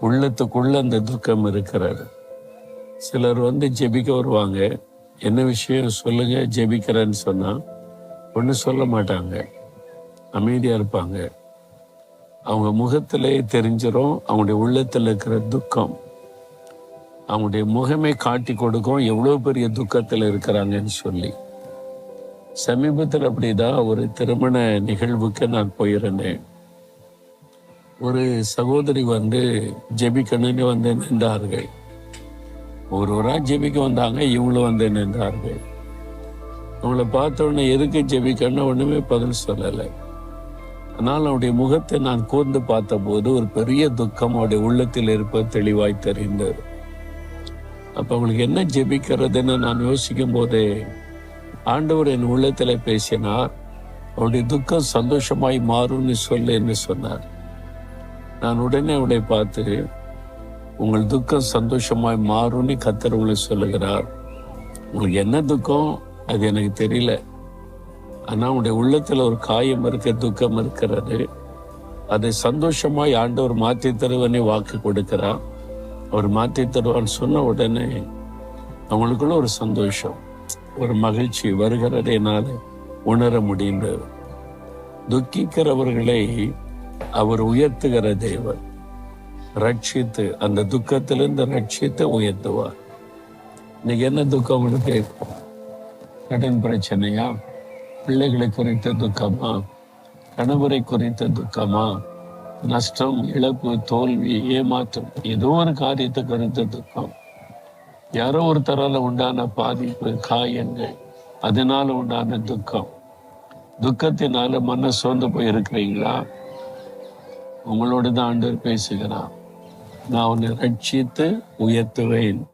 உள்ளத்துக்குள்ள அந்த துக்கம் இருக்கிறாரு. சிலர் ஜெபிக்க வருவாங்க. என்ன விஷயம் சொல்லுங்க, ஜெபிக்கிறேன்னு சொன்னா ஒன்றும் சொல்ல மாட்டாங்க, அமைதியா இருப்பாங்க. அவங்க முகத்திலே தெரிஞ்சிடும் அவங்களுடைய உள்ளத்தில் இருக்கிற துக்கம். அவங்களுடைய முகமே காட்டி கொடுக்கும் எவ்வளோ பெரிய துக்கத்தில் இருக்கிறாங்கன்னு சொல்லி. சமீபத்தில் அப்படிதான் ஒரு திருமண நிகழ்வுக்கு நான் போயிருந்தேன். ஒரு சகோதரி ஜெபிக்கணும்னு நின்றார்கள். ஒருவராக ஜெபிக்க வந்தாங்க, இவங்களும் நின்றார்கள். அவங்கள பார்த்த உடனே எதுக்கு ஜெபிக்கணும் ஒண்ணுமே பதில் சொல்லலை. ஆனால் அவருடைய முகத்தை நான் கூர்ந்து பார்த்தபோது ஒரு பெரிய துக்கம் அவருடைய உள்ளத்தில் இருப்பது தெளிவாய் தெரிந்தது. அப்ப அவங்களுக்கு என்ன ஜெபிக்கிறதுன்னு நான் யோசிக்கும் போதே ஆண்டவர் என் உள்ளத்துல பேசினார். அவருடைய துக்கம் சந்தோஷமாய் மாறும்னு என்று சொன்னார். நான் உடனே அவளை பார்த்து, உங்கள் துக்கம் சந்தோஷமாய் மாறும்னு கர்த்தர் உங்களை சொல்லுகிறார். உங்களுக்கு என்ன துக்கம் அது எனக்கு தெரியல, ஆனா உங்களுடைய உள்ளத்துல ஒரு காயம் இருக்க, துக்கம் இருக்கிறது. அதை சந்தோஷமாய் ஆண்டவர் மாற்றி தருவனே வாக்கு கொடுக்கிறார். அவர் மாற்றி தருவான்னு சொன்ன உடனே அவங்களுக்குள்ள ஒரு சந்தோஷம், ஒரு மகிழ்ச்சி வருகிறதை என்னால் உணர முடிந்தது. துக்கிக்கிறவர்களை அவர் உயர்த்துகிற தேவன். ரட்சித்து அந்த துக்கத்திலிருந்து ரட்சித்து உயர்த்துவார். இன்னைக்கு என்ன துக்கம் உங்களுக்கு? கடன் பிரச்சனையா? பிள்ளைகளை குறித்த துக்கமா? கணவரை குறித்த துக்கமா? நஷ்டம், இழப்பு, தோல்வி, ஏமாற்றம், ஏதோ ஒரு காரியத்தை குறித்த துக்கம். யாரோ ஒருத்தரால உண்டான பாதிப்பு, காயங்கள், அதனால உண்டான துக்கம். துக்கத்தினால மன சோர்ந்து போய் இருக்கிறீங்களா? உங்களோட தான் ஆண்டவர் பேசுகிறார். நான் உன்னை ரட்சித்து உயர்த்துவேன்.